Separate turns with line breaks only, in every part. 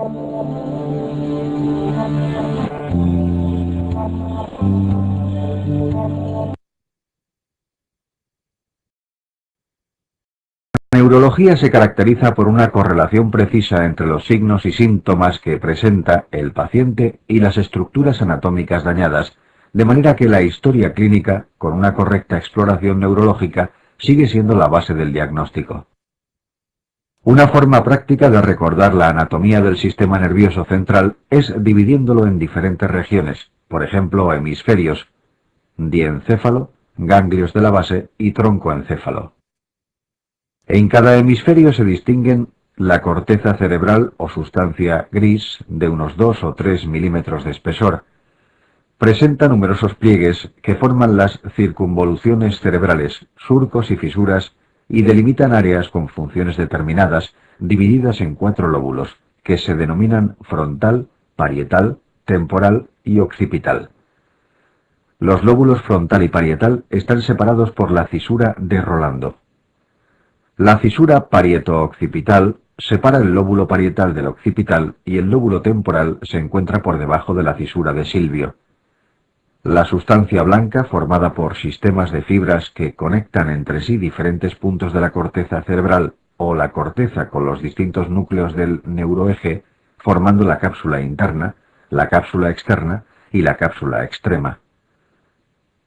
La neurología se caracteriza por una correlación precisa entre los signos y síntomas que presenta el paciente y las estructuras anatómicas dañadas, de manera que la historia clínica, con una correcta exploración neurológica, sigue siendo la base del diagnóstico. Una forma práctica de recordar la anatomía del sistema nervioso central es dividiéndolo en diferentes regiones, por ejemplo, hemisferios, diencéfalo, ganglios de la base y troncoencéfalo. En cada hemisferio se distinguen la corteza cerebral o sustancia gris de unos 2 o 3 milímetros de espesor. Presenta numerosos pliegues que forman las circunvoluciones cerebrales, surcos y fisuras, y delimitan áreas con funciones determinadas, divididas en 4 lóbulos, que se denominan frontal, parietal, temporal y occipital. Los lóbulos frontal y parietal están separados por la cisura de Rolando. La cisura parieto-occipital separa el lóbulo parietal del occipital y el lóbulo temporal se encuentra por debajo de la cisura de Silvio. La sustancia blanca, formada por sistemas de fibras que conectan entre sí diferentes puntos de la corteza cerebral o la corteza con los distintos núcleos del neuroeje, formando la cápsula interna, la cápsula externa y la cápsula extrema.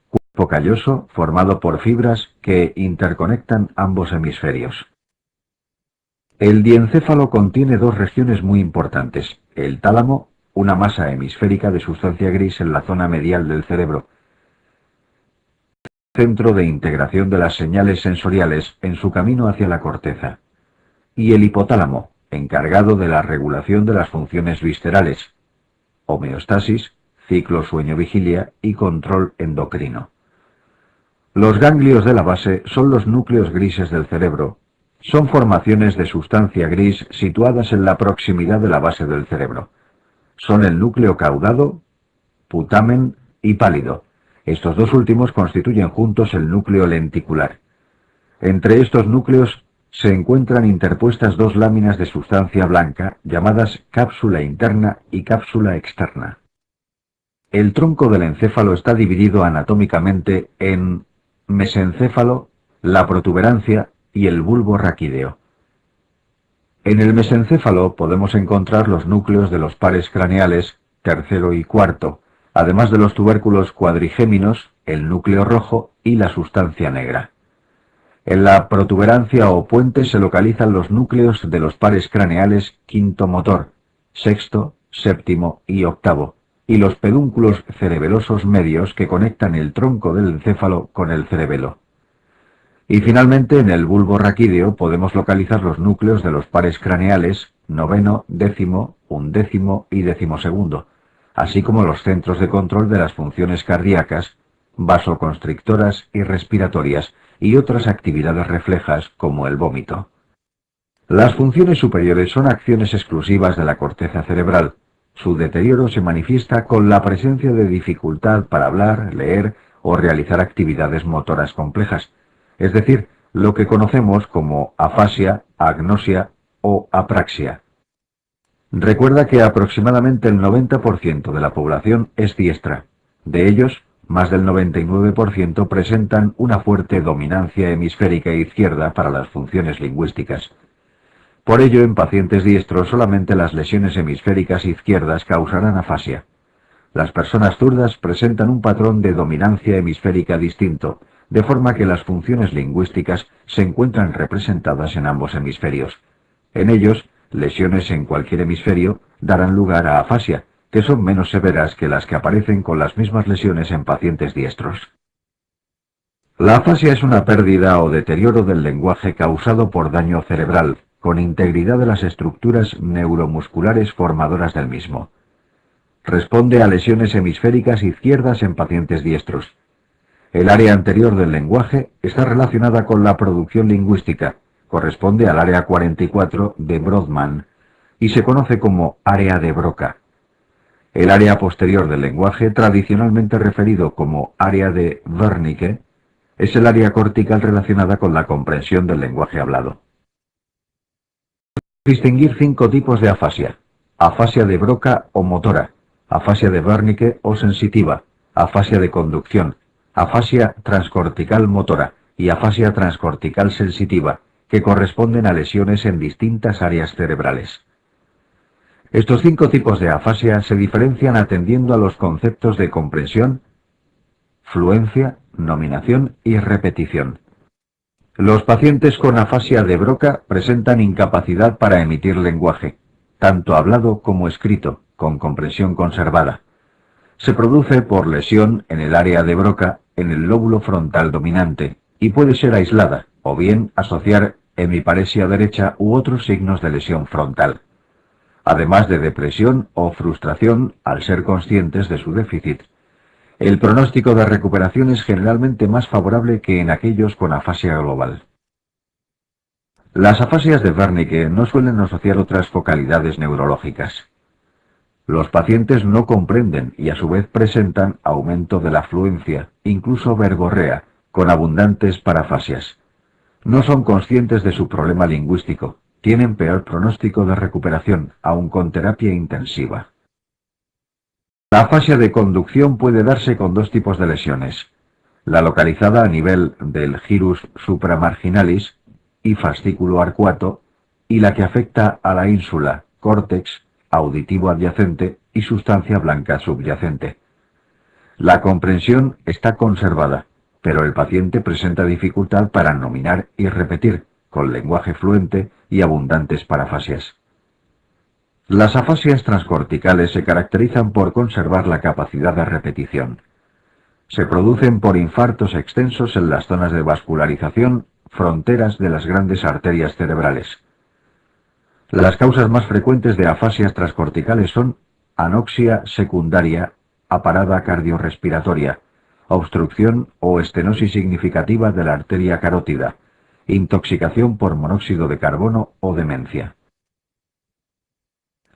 Cuerpo calloso formado por fibras que interconectan ambos hemisferios. El diencéfalo contiene 2 regiones muy importantes: el tálamo, una masa hemisférica de sustancia gris en la zona medial del cerebro, centro de integración de las señales sensoriales en su camino hacia la corteza, y el hipotálamo, encargado de la regulación de las funciones viscerales, homeostasis, ciclo sueño-vigilia y control endocrino. Los ganglios de la base son los núcleos grises del cerebro. Son formaciones de sustancia gris situadas en la proximidad de la base del cerebro. Son el núcleo caudado, putamen y pálido. Estos 2 últimos constituyen juntos el núcleo lenticular. Entre estos núcleos se encuentran interpuestas 2 láminas de sustancia blanca llamadas cápsula interna y cápsula externa. El tronco del encéfalo está dividido anatómicamente en mesencéfalo, la protuberancia y el bulbo raquídeo. En el mesencéfalo podemos encontrar los núcleos de los pares craneales tercero y cuarto, además de los tubérculos cuadrigéminos, el núcleo rojo y la sustancia negra. En la protuberancia o puente se localizan los núcleos de los pares craneales quinto motor, sexto, séptimo y octavo, y los pedúnculos cerebelosos medios que conectan el tronco del encéfalo con el cerebelo. Y finalmente en el bulbo raquídeo podemos localizar los núcleos de los pares craneales noveno, décimo, undécimo y decimosegundo, así como los centros de control de las funciones cardíacas, vasoconstrictoras y respiratorias, y otras actividades reflejas como el vómito. Las funciones superiores son acciones exclusivas de la corteza cerebral. Su deterioro se manifiesta con la presencia de dificultad para hablar, leer o realizar actividades motoras complejas, es decir, lo que conocemos como afasia, agnosia o apraxia. Recuerda que aproximadamente el 90% de la población es diestra. De ellos, más del 99% presentan una fuerte dominancia hemisférica izquierda para las funciones lingüísticas. Por ello, en pacientes diestros solamente las lesiones hemisféricas izquierdas causarán afasia. Las personas zurdas presentan un patrón de dominancia hemisférica distinto, de forma que las funciones lingüísticas se encuentran representadas en ambos hemisferios. En ellos, lesiones en cualquier hemisferio darán lugar a afasia, que son menos severas que las que aparecen con las mismas lesiones en pacientes diestros. La afasia es una pérdida o deterioro del lenguaje causado por daño cerebral, con integridad de las estructuras neuromusculares formadoras del mismo. Responde a lesiones hemisféricas izquierdas en pacientes diestros. El área anterior del lenguaje está relacionada con la producción lingüística, corresponde al área 44 de Brodmann, y se conoce como área de Broca. El área posterior del lenguaje, tradicionalmente referido como área de Wernicke, es el área cortical relacionada con la comprensión del lenguaje hablado. Distinguir 5 tipos de afasia. afasia de Broca o motora, afasia de Wernicke o sensitiva, afasia de conducción, afasia transcortical motora y afasia transcortical sensitiva, que corresponden a lesiones en distintas áreas cerebrales. Estos 5 tipos de afasia se diferencian atendiendo a los conceptos de comprensión, fluencia, nominación y repetición. Los pacientes con afasia de Broca presentan incapacidad para emitir lenguaje, tanto hablado como escrito, con comprensión conservada. Se produce por lesión en el área de Broca en el lóbulo frontal dominante y puede ser aislada o bien asociar hemiparesia derecha u otros signos de lesión frontal, además de depresión o frustración al ser conscientes de su déficit. El pronóstico de recuperación es generalmente más favorable que en aquellos con afasia global. Las afasias de Wernicke no suelen asociar otras focalidades neurológicas. Los pacientes no comprenden y a su vez presentan aumento de la fluencia, incluso verborrea, con abundantes parafasias. No son conscientes de su problema lingüístico, tienen peor pronóstico de recuperación, aun con terapia intensiva. La afasia de conducción puede darse con 2 tipos de lesiones: la localizada a nivel del gyrus supramarginalis y fascículo arcuato, y la que afecta a la ínsula, córtex auditivo adyacente y sustancia blanca subyacente. La comprensión está conservada, pero el paciente presenta dificultad para nominar y repetir, con lenguaje fluente y abundantes parafasias. Las afasias transcorticales se caracterizan por conservar la capacidad de repetición. Se producen por infartos extensos en las zonas de vascularización, fronteras de las grandes arterias cerebrales. Las causas más frecuentes de afasias transcorticales son anoxia secundaria a parada cardiorrespiratoria, obstrucción o estenosis significativa de la arteria carótida, intoxicación por monóxido de carbono o demencia.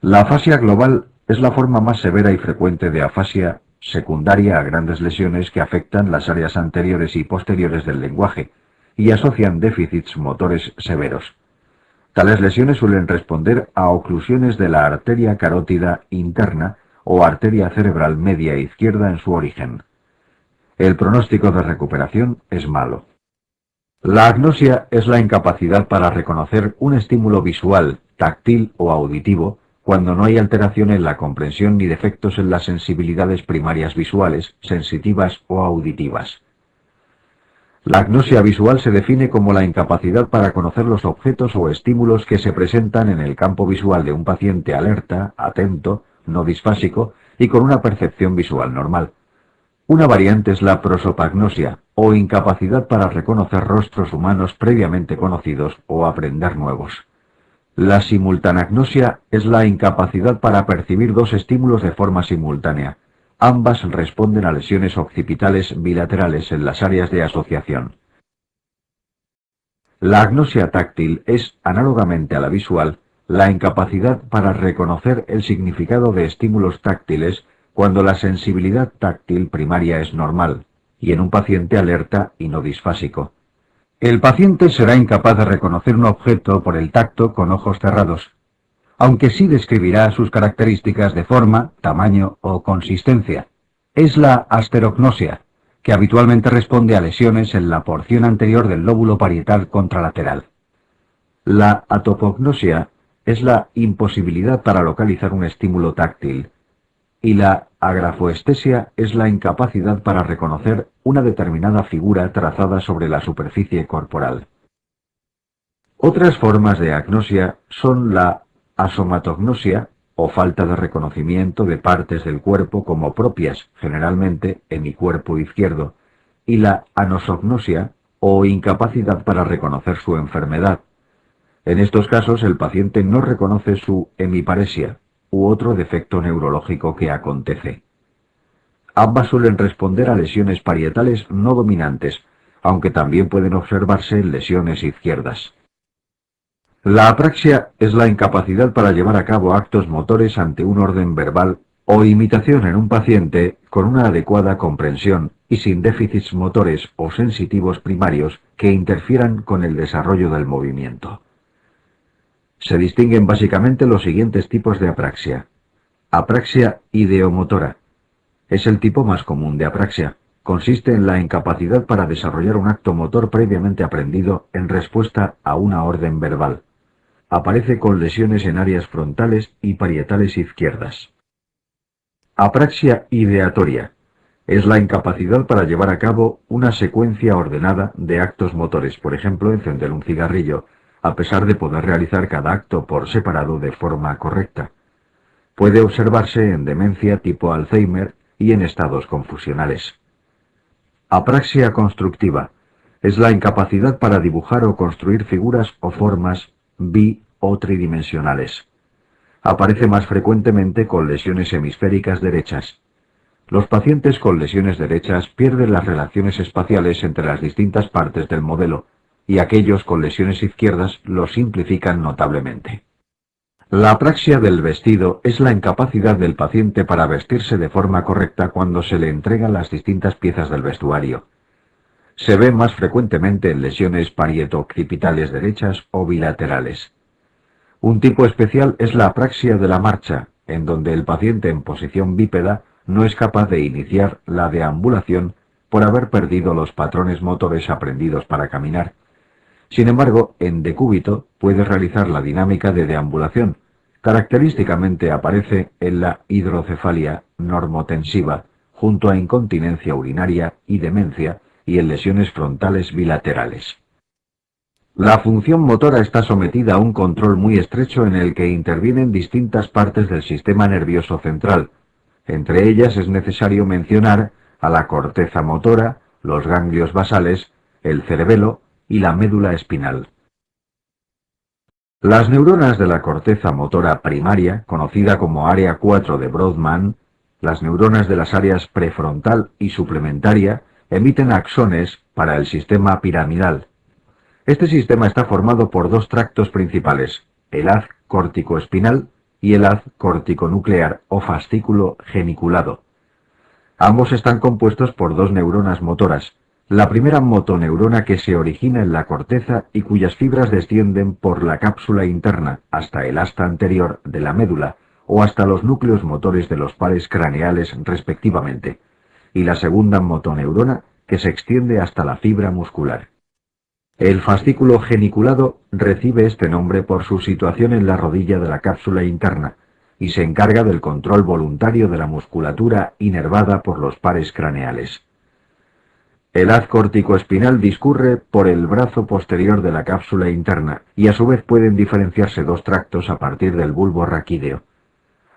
La afasia global es la forma más severa y frecuente de afasia secundaria a grandes lesiones que afectan las áreas anteriores y posteriores del lenguaje y asocian déficits motores severos. Tales lesiones suelen responder a oclusiones de la arteria carótida interna o arteria cerebral media izquierda en su origen. El pronóstico de recuperación es malo. La agnosia es la incapacidad para reconocer un estímulo visual, táctil o auditivo cuando no hay alteración en la comprensión ni defectos en las sensibilidades primarias visuales, sensitivas o auditivas. La agnosia visual se define como la incapacidad para conocer los objetos o estímulos que se presentan en el campo visual de un paciente alerta, atento, no disfásico y con una percepción visual normal. Una variante es la prosopagnosia, o incapacidad para reconocer rostros humanos previamente conocidos o aprender nuevos. La simultanagnosia es la incapacidad para percibir 2 estímulos de forma simultánea. Ambas responden a lesiones occipitales bilaterales en las áreas de asociación. La agnosia táctil es, análogamente a la visual, la incapacidad para reconocer el significado de estímulos táctiles cuando la sensibilidad táctil primaria es normal, y en un paciente alerta y no disfásico. El paciente será incapaz de reconocer un objeto por el tacto con ojos cerrados, aunque sí describirá sus características de forma, tamaño o consistencia. Es la asterognosia, que habitualmente responde a lesiones en la porción anterior del lóbulo parietal contralateral. La atopognosia es la imposibilidad para localizar un estímulo táctil, y la agrafoestesia es la incapacidad para reconocer una determinada figura trazada sobre la superficie corporal. Otras formas de agnosia son la asomatognosia, o falta de reconocimiento de partes del cuerpo como propias, generalmente en mi cuerpo izquierdo, y la anosognosia, o incapacidad para reconocer su enfermedad. En estos casos el paciente no reconoce su hemiparesia u otro defecto neurológico que acontece. Ambas suelen responder a lesiones parietales no dominantes, aunque también pueden observarse en lesiones izquierdas. La apraxia es la incapacidad para llevar a cabo actos motores ante un orden verbal o imitación en un paciente con una adecuada comprensión y sin déficits motores o sensitivos primarios que interfieran con el desarrollo del movimiento. Se distinguen básicamente los siguientes tipos de apraxia. Apraxia ideomotora. Es el tipo más común de apraxia. Consiste en la incapacidad para desarrollar un acto motor previamente aprendido en respuesta a una orden verbal. Aparece con lesiones en áreas frontales y parietales izquierdas. Apraxia ideatoria. Es la incapacidad para llevar a cabo una secuencia ordenada de actos motores, por ejemplo, encender un cigarrillo, a pesar de poder realizar cada acto por separado de forma correcta. Puede observarse en demencia tipo Alzheimer y en estados confusionales. Apraxia constructiva. Es la incapacidad para dibujar o construir figuras o formas bi- o tridimensionales. Aparece más frecuentemente con lesiones hemisféricas derechas. Los pacientes con lesiones derechas pierden las relaciones espaciales entre las distintas partes del modelo, y aquellos con lesiones izquierdas lo simplifican notablemente. La apraxia del vestido es la incapacidad del paciente para vestirse de forma correcta cuando se le entregan las distintas piezas del vestuario. Se ve más frecuentemente en lesiones parieto-occipitales derechas o bilaterales. Un tipo especial es la apraxia de la marcha, en donde el paciente en posición bípeda no es capaz de iniciar la deambulación por haber perdido los patrones motores aprendidos para caminar. Sin embargo, en decúbito puede realizar la dinámica de deambulación. Característicamente aparece en la hidrocefalia normotensiva, junto a incontinencia urinaria y demencia, y en lesiones frontales bilaterales. La función motora está sometida a un control muy estrecho en el que intervienen distintas partes del sistema nervioso central. Entre ellas es necesario mencionar a la corteza motora, los ganglios basales, el cerebelo y la médula espinal. Las neuronas de la corteza motora primaria, conocida como área 4 de Brodmann, las neuronas de las áreas prefrontal y suplementaria, emiten axones para el sistema piramidal. Este sistema está formado por dos tractos principales, el haz córtico-espinal y el haz córtico-nuclear o fascículo geniculado. Ambos están compuestos por dos neuronas motoras, la primera motoneurona que se origina en la corteza y cuyas fibras descienden por la cápsula interna hasta el asta anterior de la médula o hasta los núcleos motores de los pares craneales respectivamente, y la segunda motoneurona que se extiende hasta la fibra muscular. El fascículo geniculado recibe este nombre por su situación en la rodilla de la cápsula interna y se encarga del control voluntario de la musculatura inervada por los pares craneales. El haz córtico-espinal discurre por el brazo posterior de la cápsula interna y a su vez pueden diferenciarse dos tractos a partir del bulbo raquídeo.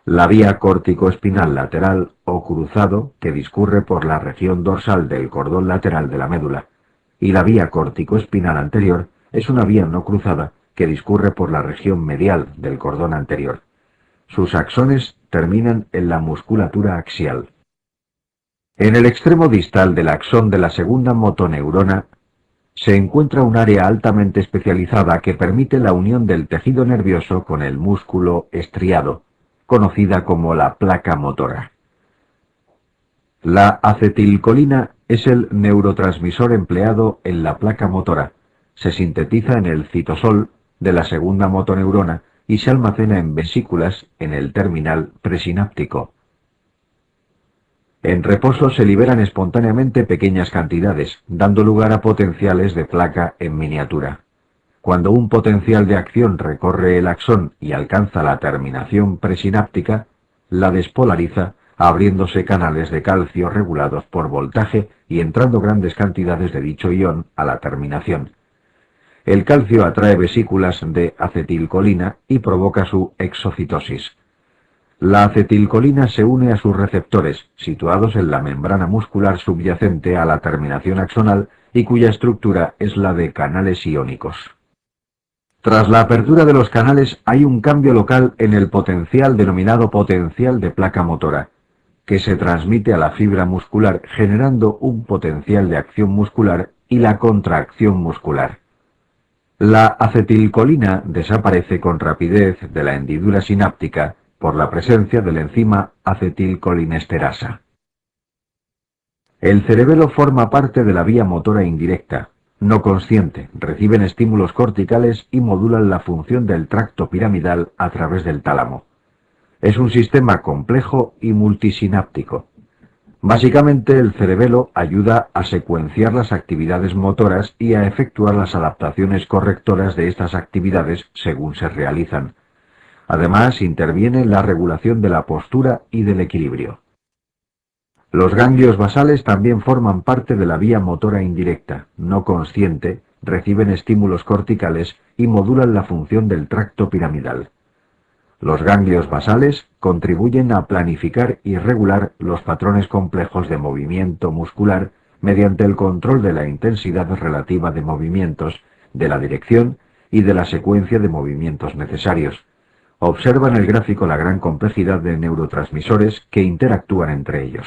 La vía córtico-espinal lateral o cruzado, que discurre por la región dorsal del cordón lateral de la médula, y la vía córtico-espinal anterior es una vía no cruzada que discurre por la región medial del cordón anterior. Sus axones terminan en la musculatura axial. En el extremo distal del axón de la segunda motoneurona se encuentra un área altamente especializada que permite la unión del tejido nervioso con el músculo estriado, conocida como la placa motora. La acetilcolina es el neurotransmisor empleado en la placa motora. Se sintetiza en el citosol de la segunda motoneurona y se almacena en vesículas en el terminal presináptico. En reposo se liberan espontáneamente pequeñas cantidades, dando lugar a potenciales de placa en miniatura. Cuando un potencial de acción recorre el axón y alcanza la terminación presináptica, la despolariza, abriéndose canales de calcio regulados por voltaje y entrando grandes cantidades de dicho ion a la terminación. El calcio atrae vesículas de acetilcolina y provoca su exocitosis. La acetilcolina se une a sus receptores, situados en la membrana muscular subyacente a la terminación axonal y cuya estructura es la de canales iónicos. Tras la apertura de los canales hay un cambio local en el potencial denominado potencial de placa motora, que se transmite a la fibra muscular generando un potencial de acción muscular y la contracción muscular. La acetilcolina desaparece con rapidez de la hendidura sináptica por la presencia de la enzima acetilcolinesterasa. El cerebelo forma parte de la vía motora indirecta. No consciente, reciben estímulos corticales y modulan la función del tracto piramidal a través del tálamo. Es un sistema complejo y multisináptico. Básicamente, el cerebelo ayuda a secuenciar las actividades motoras y a efectuar las adaptaciones correctoras de estas actividades según se realizan. Además, interviene en la regulación de la postura y del equilibrio. Los ganglios basales también forman parte de la vía motora indirecta, no consciente, reciben estímulos corticales y modulan la función del tracto piramidal. Los ganglios basales contribuyen a planificar y regular los patrones complejos de movimiento muscular mediante el control de la intensidad relativa de movimientos, de la dirección y de la secuencia de movimientos necesarios. Observa en el gráfico la gran complejidad de neurotransmisores que interactúan entre ellos.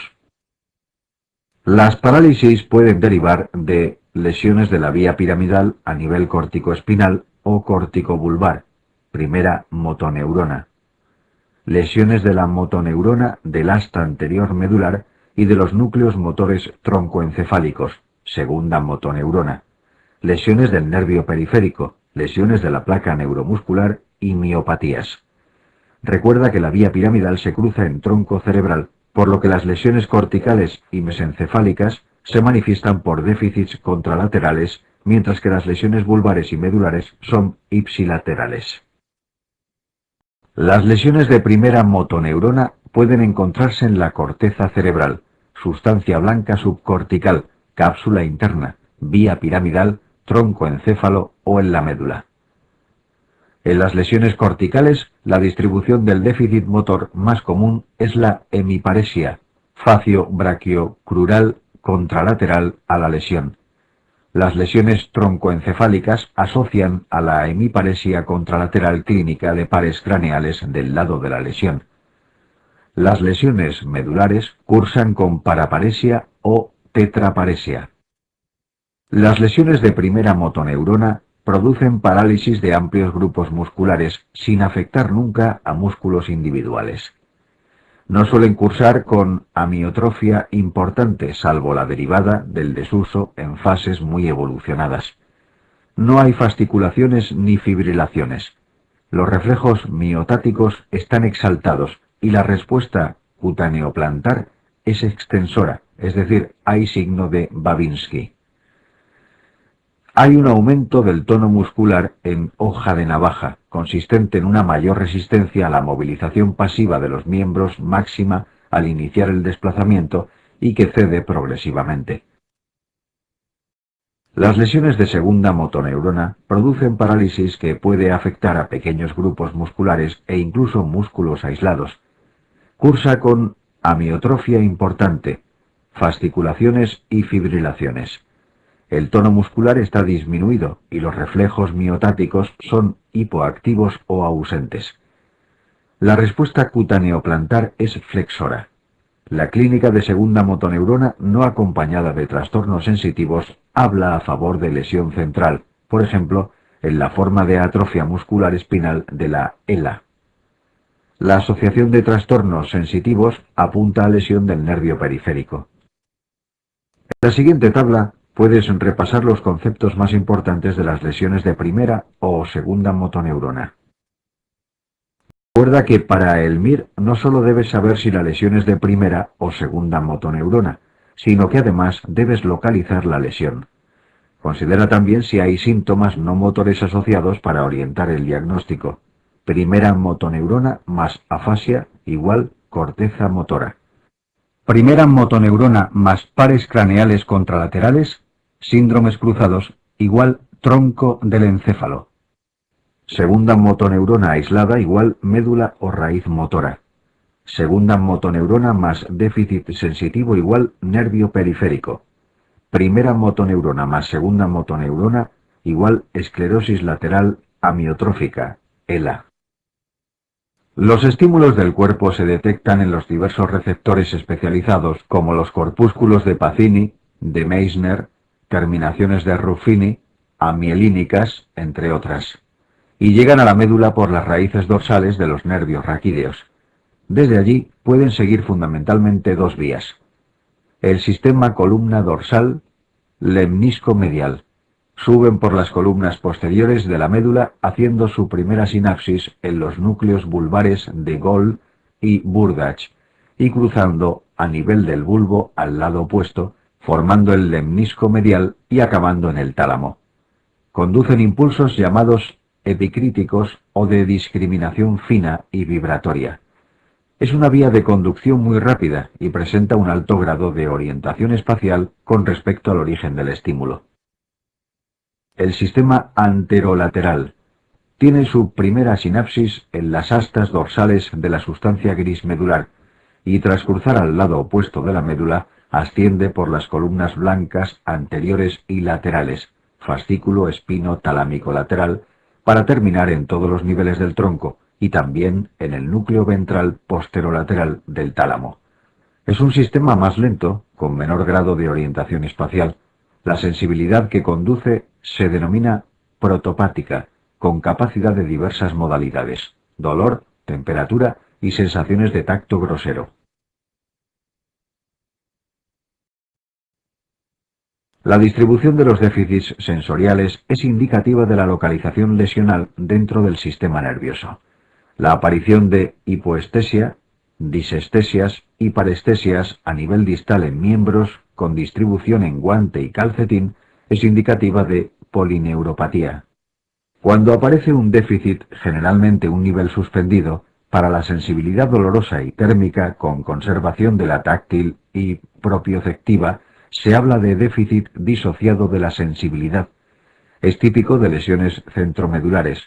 Las parálisis pueden derivar de lesiones de la vía piramidal a nivel corticoespinal o corticobulbar, primera motoneurona, lesiones de la motoneurona del asta anterior medular y de los núcleos motores troncoencefálicos, segunda motoneurona, lesiones del nervio periférico, lesiones de la placa neuromuscular y miopatías. Recuerda que la vía piramidal se cruza en tronco cerebral, por lo que las lesiones corticales y mesencefálicas se manifiestan por déficits contralaterales, mientras que las lesiones vulvares y medulares son ipsilaterales. Las lesiones de primera motoneurona pueden encontrarse en la corteza cerebral, sustancia blanca subcortical, cápsula interna, vía piramidal, troncoencéfalo o en la médula. En las lesiones corticales, la distribución del déficit motor más común es la hemiparesia, facio-brachiocrural contralateral a la lesión. Las lesiones troncoencefálicas asocian a la hemiparesia contralateral clínica de pares craneales del lado de la lesión. Las lesiones medulares cursan con paraparesia o tetraparesia. Las lesiones de primera motoneurona producen parálisis de amplios grupos musculares sin afectar nunca a músculos individuales. No suelen cursar con amiotrofia importante, salvo la derivada del desuso en fases muy evolucionadas. No hay fasciculaciones ni fibrilaciones. Los reflejos miotáticos están exaltados y la respuesta cutáneo-plantar es extensora, es decir, hay signo de Babinski. Hay un aumento del tono muscular en hoja de navaja, consistente en una mayor resistencia a la movilización pasiva de los miembros máxima al iniciar el desplazamiento y que cede progresivamente. Las lesiones de segunda motoneurona producen parálisis que puede afectar a pequeños grupos musculares e incluso músculos aislados. Cursa con amiotrofia importante, fasciculaciones y fibrilaciones. El tono muscular está disminuido y los reflejos miotáticos son hipoactivos o ausentes. La respuesta cutáneo-plantar es flexora. La clínica de segunda motoneurona no acompañada de trastornos sensitivos habla a favor de lesión central, por ejemplo, en la forma de atrofia muscular espinal de la ELA. La asociación de trastornos sensitivos apunta a lesión del nervio periférico. En la siguiente tabla puedes repasar los conceptos más importantes de las lesiones de primera o segunda motoneurona. Recuerda que para el MIR no solo debes saber si la lesión es de primera o segunda motoneurona, sino que además debes localizar la lesión. Considera también si hay síntomas no motores asociados para orientar el diagnóstico. Primera motoneurona más afasia igual corteza motora. Primera motoneurona más pares craneales contralaterales, síndromes cruzados, igual tronco del encéfalo. Segunda motoneurona aislada igual médula o raíz motora. Segunda motoneurona más déficit sensitivo igual nervio periférico. Primera motoneurona más segunda motoneurona igual esclerosis lateral amiotrófica, ELA. Los estímulos del cuerpo se detectan en los diversos receptores especializados como los corpúsculos de Pacini, de Meissner, terminaciones de Ruffini, amielínicas, entre otras, y llegan a la médula por las raíces dorsales de los nervios raquídeos. Desde allí pueden seguir fundamentalmente dos vías: el sistema columna dorsal, lemnisco medial, Suben por las columnas posteriores de la médula haciendo su primera sinapsis en los núcleos vulvares de Gold y Burdach y cruzando a nivel del bulbo al lado opuesto, formando el lemnisco medial y acabando en el tálamo. Conducen impulsos llamados epicríticos o de discriminación fina y vibratoria. Es una vía de conducción muy rápida y presenta un alto grado de orientación espacial con respecto al origen del estímulo. El sistema anterolateral tiene su primera sinapsis en las astas dorsales de la sustancia gris medular y tras cruzar al lado opuesto de la médula asciende por las columnas blancas anteriores y laterales, fascículo espino talámico lateral, para terminar en todos los niveles del tronco y también en el núcleo ventral posterolateral del tálamo. Es un sistema más lento, con menor grado de orientación espacial. La sensibilidad que conduce se denomina protopática, con capacidad de diversas modalidades: dolor, temperatura y sensaciones de tacto grosero. La distribución de los déficits sensoriales es indicativa de la localización lesional dentro del sistema nervioso. La aparición de hipoestesia, disestesias y parestesias a nivel distal en miembros con distribución en guante y calcetín es indicativa de polineuropatía. Cuando aparece un déficit, generalmente un nivel suspendido, para la sensibilidad dolorosa y térmica con conservación de la táctil y propioceptiva, se habla de déficit disociado de la sensibilidad. Es típico de lesiones centromedulares,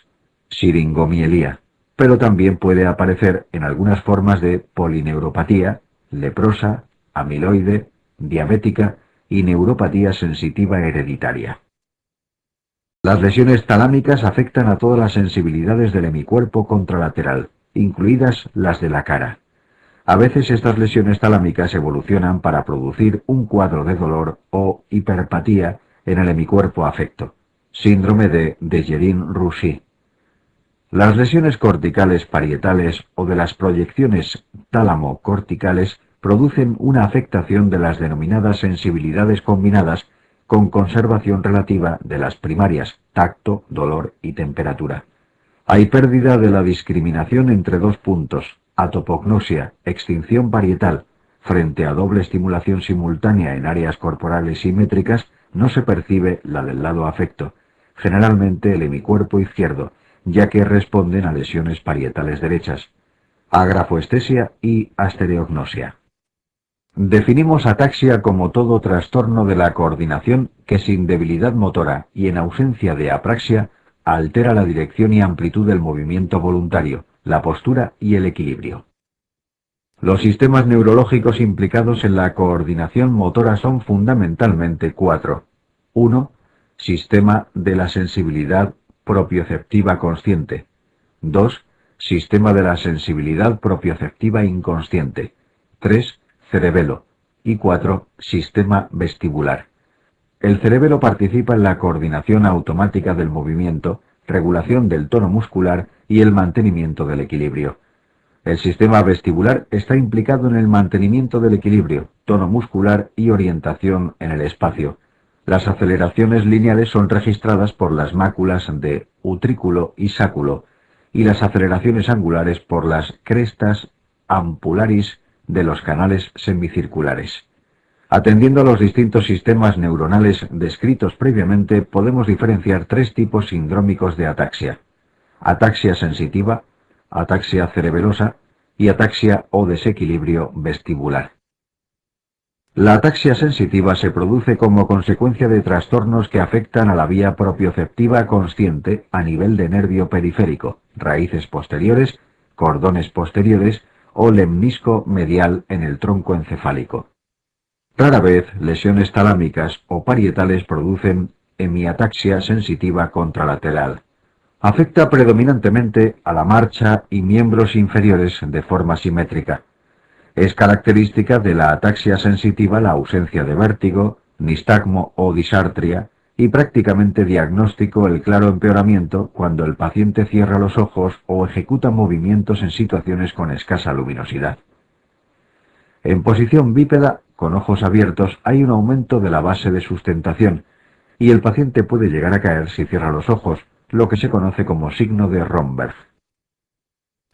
siringomielía, pero también puede aparecer en algunas formas de polineuropatía, leprosa, amiloide, diabética y neuropatía sensitiva hereditaria. Las lesiones talámicas afectan a todas las sensibilidades del hemicuerpo contralateral, incluidas las de la cara. A veces estas lesiones talámicas evolucionan para producir un cuadro de dolor o hiperpatía en el hemicuerpo afecto, síndrome de Dejerin-Roussy. Las lesiones corticales parietales o de las proyecciones tálamo-corticales producen una afectación de las denominadas sensibilidades combinadas con conservación relativa de las primarias, tacto, dolor y temperatura. Hay pérdida de la discriminación entre dos puntos: atopognosia, extinción parietal. Frente a doble estimulación simultánea en áreas corporales simétricas, no se percibe la del lado afecto, generalmente el hemicuerpo izquierdo, ya que responden a lesiones parietales derechas, agrafoestesia y astereognosia. Definimos ataxia como todo trastorno de la coordinación que sin debilidad motora y en ausencia de apraxia altera la dirección y amplitud del movimiento voluntario, la postura y el equilibrio. Los sistemas neurológicos implicados en la coordinación motora son fundamentalmente cuatro. 1. Sistema de la sensibilidad propioceptiva consciente. 2. Sistema de la sensibilidad propioceptiva inconsciente. 3. Cerebelo. Y 4. Sistema vestibular. El cerebelo participa en la coordinación automática del movimiento, regulación del tono muscular y el mantenimiento del equilibrio. El sistema vestibular está implicado en el mantenimiento del equilibrio, tono muscular y orientación en el espacio. Las aceleraciones lineales son registradas por las máculas de utrículo y sáculo, y las aceleraciones angulares por las crestas ampularis de los canales semicirculares. Atendiendo a los distintos sistemas neuronales descritos previamente, podemos diferenciar tres tipos sindrómicos de ataxia: ataxia sensitiva, ataxia cerebelosa y ataxia o desequilibrio vestibular. La ataxia sensitiva se produce como consecuencia de trastornos que afectan a la vía propioceptiva consciente a nivel de nervio periférico, raíces posteriores, cordones posteriores o lemnisco medial en el tronco encefálico. Rara vez lesiones talámicas o parietales producen hemiataxia sensitiva contralateral. Afecta predominantemente a la marcha y miembros inferiores de forma simétrica. Es característica de la ataxia sensitiva la ausencia de vértigo, nistagmo o disartria y prácticamente diagnóstico el claro empeoramiento cuando el paciente cierra los ojos o ejecuta movimientos en situaciones con escasa luminosidad. En posición bípeda, con ojos abiertos, hay un aumento de la base de sustentación y el paciente puede llegar a caer si cierra los ojos, lo que se conoce como signo de Romberg.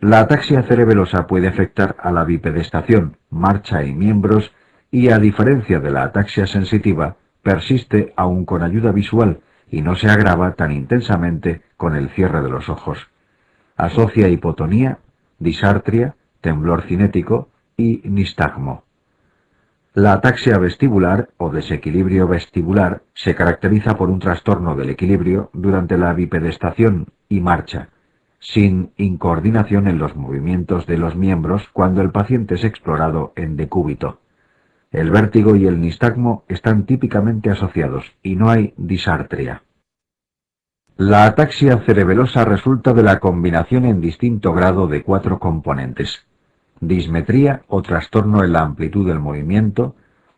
La ataxia cerebelosa puede afectar a la bipedestación, marcha y miembros y, a diferencia de la ataxia sensitiva, persiste aún con ayuda visual y no se agrava tan intensamente con el cierre de los ojos. Asocia hipotonía, disartria, temblor cinético y nistagmo. La ataxia vestibular o desequilibrio vestibular se caracteriza por un trastorno del equilibrio durante la bipedestación y marcha, sin incoordinación en los movimientos de los miembros cuando el paciente es explorado en decúbito. El vértigo y el nistagmo están típicamente asociados y no hay disartria. La ataxia cerebelosa resulta de la combinación en distinto grado de 4 componentes: dismetría o trastorno en la amplitud del movimiento,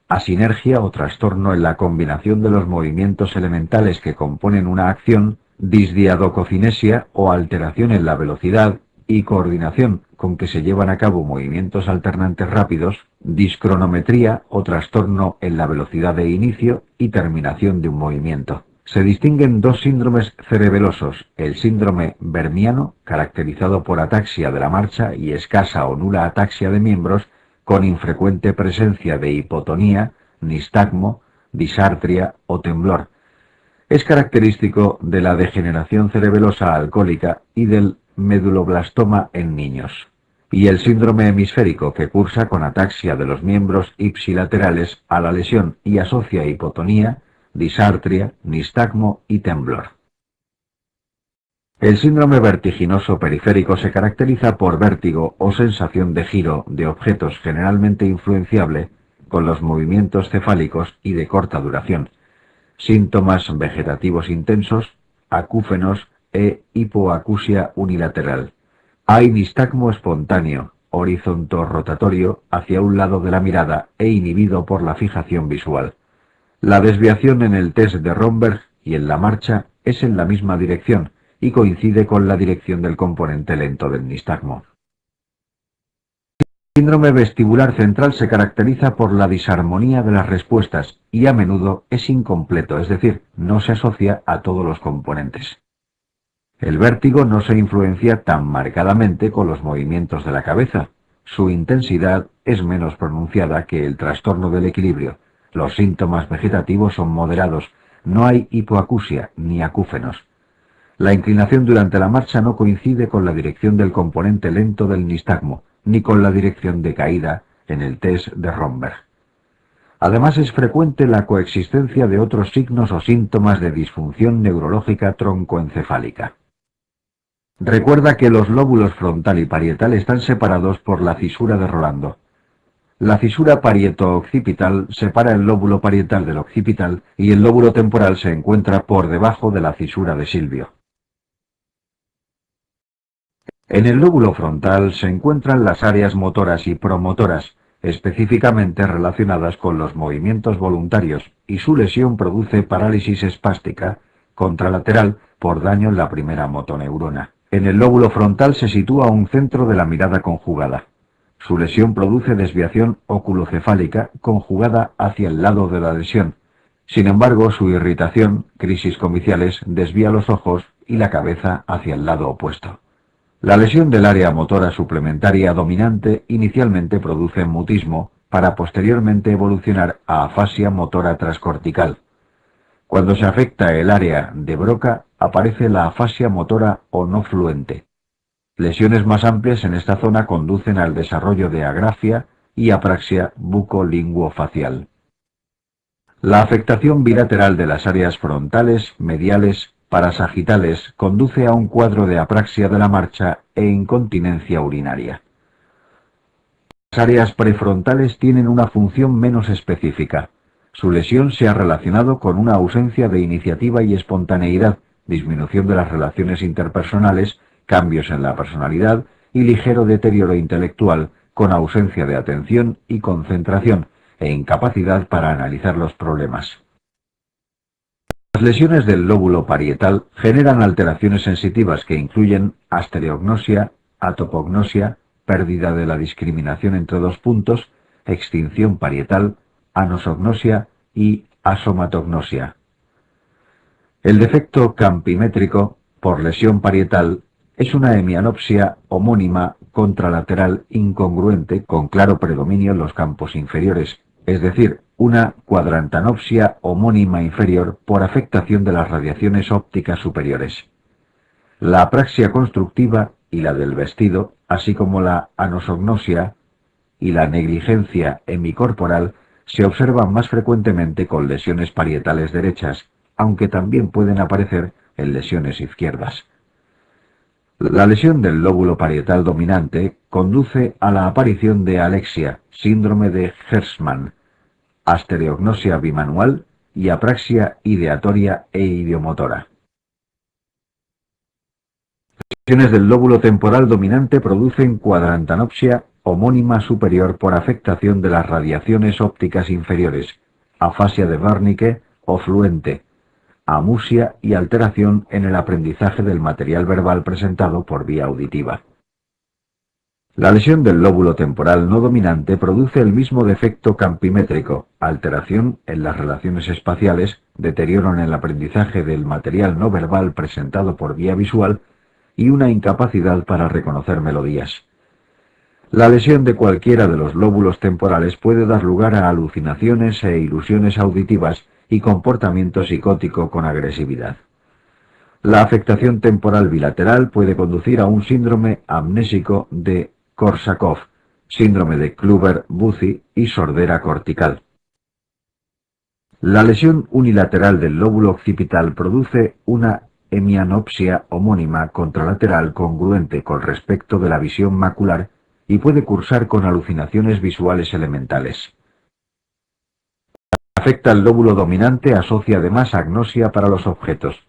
asinergia o trastorno en la combinación de los movimientos elementales que componen una acción, disdiadococinesia o alteración en la velocidad y coordinación con que se llevan a cabo movimientos alternantes rápidos, discronometría o trastorno en la velocidad de inicio y terminación de un movimiento. Se distinguen dos síndromes cerebelosos: el síndrome vermiano, caracterizado por ataxia de la marcha y escasa o nula ataxia de miembros, con infrecuente presencia de hipotonía, nistagmo, disartria o temblor. Es característico de la degeneración cerebelosa alcohólica y del meduloblastoma en niños. Y el síndrome hemisférico, que cursa con ataxia de los miembros ipsilaterales a la lesión y asocia hipotonía, disartria, nistagmo y temblor. El síndrome vertiginoso periférico se caracteriza por vértigo o sensación de giro de objetos generalmente influenciable con los movimientos cefálicos y de corta duración, síntomas vegetativos intensos, acúfenos e hipoacusia unilateral. Hay nistagmo espontáneo, horizonto-rotatorio hacia un lado de la mirada e inhibido por la fijación visual. La desviación en el test de Romberg y en la marcha es en la misma dirección y coincide con la dirección del componente lento del nistagmo. El síndrome vestibular central se caracteriza por la disarmonía de las respuestas y a menudo es incompleto, es decir, no se asocia a todos los componentes. El vértigo no se influencia tan marcadamente con los movimientos de la cabeza. Su intensidad es menos pronunciada que el trastorno del equilibrio. Los síntomas vegetativos son moderados, no hay hipoacusia ni acúfenos. La inclinación durante la marcha no coincide con la dirección del componente lento del nistagmo, ni con la dirección de caída en el test de Romberg. Además, es frecuente la coexistencia de otros signos o síntomas de disfunción neurológica troncoencefálica. Recuerda que los lóbulos frontal y parietal están separados por la cisura de Rolando. La fisura parieto-occipital separa el lóbulo parietal del occipital y el lóbulo temporal se encuentra por debajo de la fisura de Silvio. En el lóbulo frontal se encuentran las áreas motoras y promotoras, específicamente relacionadas con los movimientos voluntarios, y su lesión produce parálisis espástica contralateral por daño en la primera motoneurona. En el lóbulo frontal se sitúa un centro de la mirada conjugada. Su lesión produce desviación oculocefálica conjugada hacia el lado de la lesión. Sin embargo, su irritación, crisis comiciales, desvía los ojos y la cabeza hacia el lado opuesto. La lesión del área motora suplementaria dominante inicialmente produce mutismo, para posteriormente evolucionar a afasia motora transcortical. Cuando se afecta el área de Broca, aparece la afasia motora o no fluente. Lesiones más amplias en esta zona conducen al desarrollo de agrafia y apraxia bucolinguofacial. La afectación bilateral de las áreas frontales, mediales, parasagitales conduce a un cuadro de apraxia de la marcha e incontinencia urinaria. Las áreas prefrontales tienen una función menos específica. Su lesión se ha relacionado con una ausencia de iniciativa y espontaneidad, disminución de las relaciones interpersonales, cambios en la personalidad y ligero deterioro intelectual, con ausencia de atención y concentración e incapacidad para analizar los problemas. Las lesiones del lóbulo parietal generan alteraciones sensitivas que incluyen astereognosia, atopognosia, pérdida de la discriminación entre dos puntos, extinción parietal, anosognosia y asomatognosia. El defecto campimétrico por lesión parietal es una hemianopsia homónima contralateral incongruente con claro predominio en los campos inferiores, es decir, una cuadrantanopsia homónima inferior por afectación de las radiaciones ópticas superiores. La apraxia constructiva y la del vestido, así como la anosognosia y la negligencia hemicorporal, se observan más frecuentemente con lesiones parietales derechas, aunque también pueden aparecer en lesiones izquierdas. La lesión del lóbulo parietal dominante conduce a la aparición de alexia, síndrome de Hirschman, astereognosia bimanual y apraxia ideatoria e ideomotora. Lesiones del lóbulo temporal dominante producen cuadrantanopsia homónima superior por afectación de las radiaciones ópticas inferiores, afasia de Wernicke o fluente, amusia y alteración en el aprendizaje del material verbal presentado por vía auditiva. La lesión del lóbulo temporal no dominante produce el mismo defecto campimétrico, alteración en las relaciones espaciales, deterioro en el aprendizaje del material no verbal presentado por vía visual y una incapacidad para reconocer melodías. La lesión de cualquiera de los lóbulos temporales puede dar lugar a alucinaciones e ilusiones auditivas y comportamiento psicótico con agresividad. La afectación temporal bilateral puede conducir a un síndrome amnésico de Korsakoff, síndrome de Kluver-Bucy y sordera cortical. La lesión unilateral del lóbulo occipital produce una hemianopsia homónima contralateral congruente con respecto de la visión macular y puede cursar con alucinaciones visuales elementales. Afecta al lóbulo dominante, asocia además agnosia para los objetos.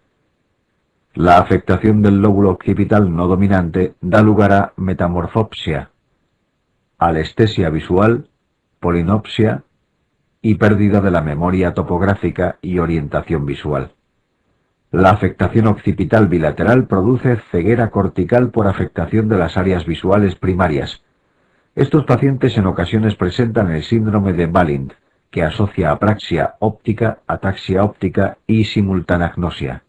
La afectación del lóbulo occipital no dominante da lugar a metamorfopsia, alestesia visual, polinopsia y pérdida de la memoria topográfica y orientación visual. La afectación occipital bilateral produce ceguera cortical por afectación de las áreas visuales primarias. Estos pacientes en ocasiones presentan el síndrome de Balint, que asocia apraxia óptica, ataxia óptica y simultanagnosia.